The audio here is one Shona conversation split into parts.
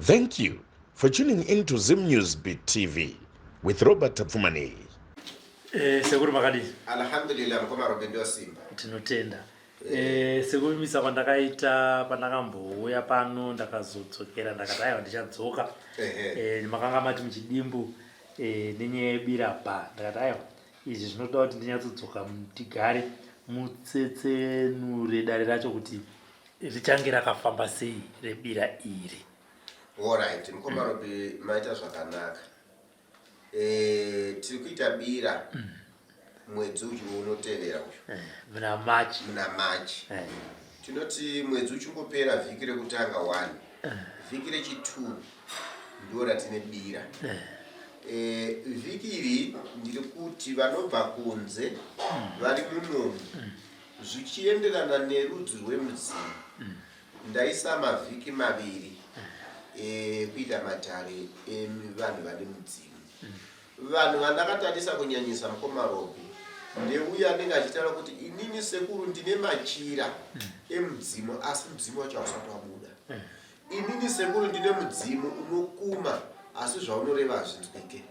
Thank you for tuning in to Zim News Beat TV with Robert Tapfumani. Seguru makadi. Alhamdulillah mkoma robendio Simba. Tinotenda. Seguru misa kwandakaita pandakambouya pano ndakazodzokera ndakati aiwa ndichadzoka. Makanga mati muchidimbu nenyebira pa ndakati aiwa izvi zvinoda kuti ndinyatsodzoka mutigare mutsetsenure dare racho kuti richange rakafamba sei rebira iri. Alright, mkoma robe maita zvakanaka. Tiri kuita bira mwedzi unotevera uyu. Muna March. Tinoti mwedzi uchingopera vhiki rekutanga 1. Vhiki rechi2 ndo ratine bira. Vhiki iri ndiri kuti vanobva kunze vari munomu zvichienderana nerudzi rwemudzimu. Ndaisa mavhiki maviri kuita matare evanhu vane mudzimu. Vanhu vandakatarisa kunyanyisa mukoma robe ndeuya anenge achitaura kuti inini sekuru ndine machira emudzimu asi mudzimu wacho hausati wabuda. Inini sekuru ndine mudzimu unokuma asi zvaunoreva hazvinzwike.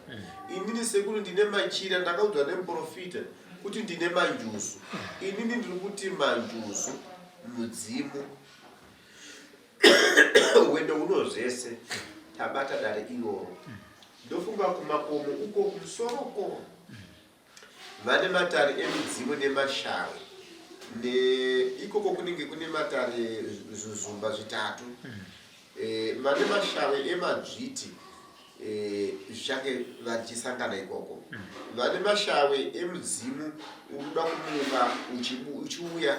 Inini sekuru ndine machira ndakaudzwa nemuprofita kuti ndine manjusu. Inini ndiri kuti manjusu mudzimu wendo uno zvese tabata dare iroro. Ndofunga kumakomo uko kusoroko vane matare emidzimu nemashawe ikoko kunenge kune matare zvizumba zvitatu vane mashawe emadzviti zvichange vachisangana ikoko. Vane mashawe emudzimu unoda kumuka uchiuya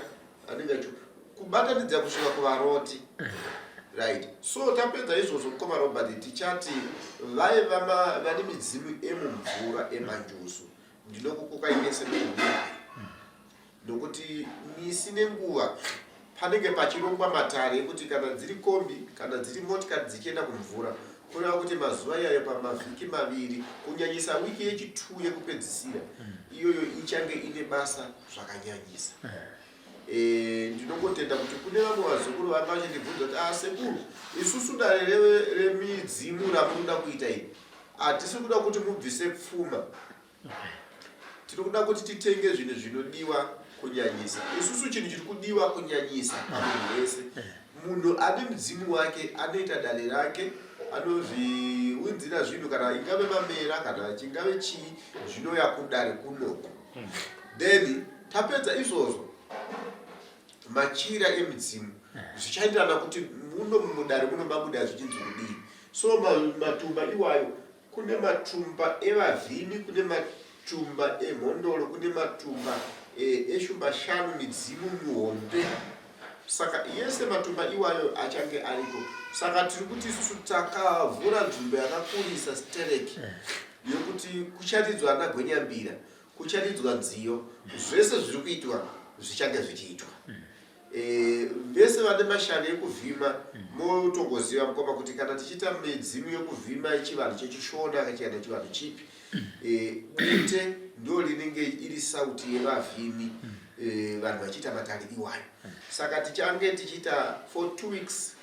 anenge kubatanidza kusvika kuvaroti. Right. So tapedza izvozvo mukoma Robert tichati vave vane midzimu emumvura emanjusu ndinokukoka imese kuuya nokuti misi nenguva panenge pachirongwa matare ekuti kana dziri kombi kana dziri motikari dzichienda kumvura kureva kuti mazuva iyayo pamavhiki maviri kunyanyisa wiki yechi2 yekupedzisira iyoyo ichange ine basa zvakanyanyisa. Ndinongotenda kuti kune vamwe vazukuru vanga vachindibvunza kuti sekuru isusu dare remidzimu ramunoda kuita iri hatisi kuda kuti mubvise pfuma, tiri kuda kuti titenge zvinhu zvinodiwa kunyanyisa. Isusu chinhu chiri kudiwa kunyanyisa pamunhu wese munhu ane mudzimu wake anoita dare rake anozviunzira zvinhu kana ingave mamera kana chingave chii zvinoya kudare kunoko. Then tapedza izvozvo machira emidzimu zvichaenderana kuti muno mudare muno mabuda zvichinzi kudii. So matumba iwayo kune matumba evavhimi, kune matumba emhondolo, kune matumba eshumba shanu midzimu muhombe. Saka yese matumba iwayo achange ariko. Saka tiri kuti isusu takavhura nzvimbo yakakurisa stereki yokuti kucharidzwa anagwenyambira, kucharidzwa nziyo, zvese zviri kuitwa zvichange zvichiitwa. Vese vane mashane ekuvhima motongoziva mukoma kuti kana tichiita midzimu yekuvhima yechivanhu chechishona kana chivanhu chipi bute ndo rinenge iri sauti yevavhimi vanhu vachiita matare iwayo. Saka tichange tichiita for 2 weeks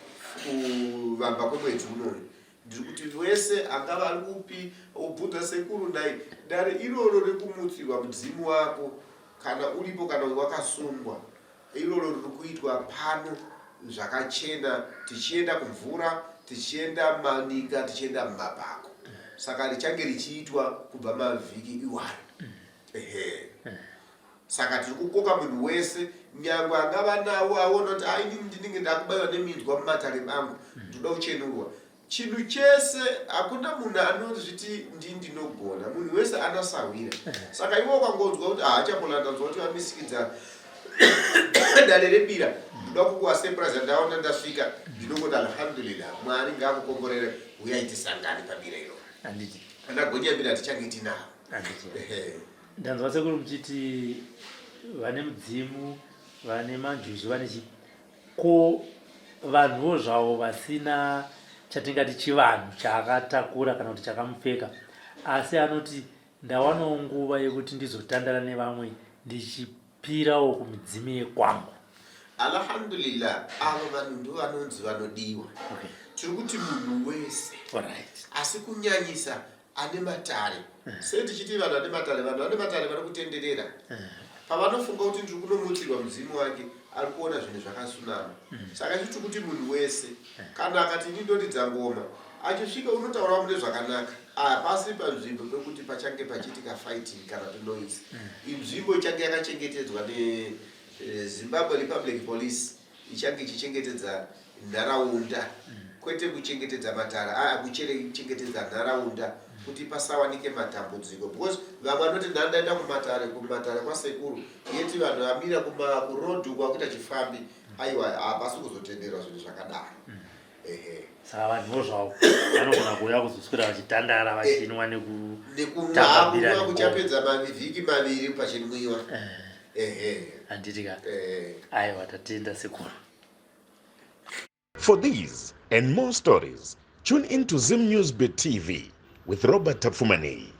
kuvamba kwemwedzi unoyu. Ndiri kuti wese angava ari kupi obvunza sekuru ndai dare iroro rekumutsirwa mudzimu wako kana uripo kana wakasungwa iroro riri kuitwa pano zvakachena tichienda kumvura tichienda manika tichienda mumabhako. Saka richange richiitwa kubva mavhiki iwayo. Saka tiri kukoka munhu wese nyangwe angava nawo aona kuti inini ndinenge ndakubayiwa neminzwa mumatare mangu ndoda kuchenurwa. Chinhu chese hakuna munhu anozviti ndinogona, munhu wese anasawira. Saka iwe ukangonzwa kuti hachambonandanzwa kuti vamisikidza dare rebira ndoda kukuwa surprise ndaona ndasvika ndinongoti alhamdulillah Mwari ngakukomborere uyai tisangane pabira iro. Anditi. Andagonyambira tichange tinavo. Anditi. Ndanzwa sekuru muchiti vane mudzimu, vane manjusu, vane chi ko vanhuwo zvavo vasina chatingati chivanhu chakatakura kana kuti chakamupfeka asi anoti ndawanawo nguva yekuti ndizotandara nevamwe ndichipirawo kumidzimu yekwangu. Alhamdulillah avo vanhu ndo vanonzi vanodiwa. tiri kuti munhu wese Alright. asi kunyanyisa ane matare sei tichiti vanhu vane matare vari kutenderera pavanofunga kuti ndiri kunomutsirwa mudzimu wake ari kuona zvinhu zvakasunama saka chiti kuti munhu wese kana akati ndindoridza ngoma achisvika unotaura mune zvakanaka pasi panzvimbo pekuti pachange pachiitika fighting kana noise inzvimbo ichange yakachengetedzwa neZimbabwe Republic Police ichange ichichengetedza nharaunda kwete kuchengetedza matara kuchengetedza nharaunda kuti pasawanike matambudziko because vamwe vanoti ndandaenda kumatare kwasekuru yeti vanhu vamira kurodhu kwakuita chifambi aiwa hapasi kuzotenderwa zvinhu zvakadaro saka vanhuvo zvavo vanogona kuuya kuzoswera vachitandara vachinwa nekumwa kuchapedza mavhiki maviri pachinwiwa handitika aiwa tatenda sekuru. For these and more stories, tune in to Zim News Bit TV with Robert Tafumani.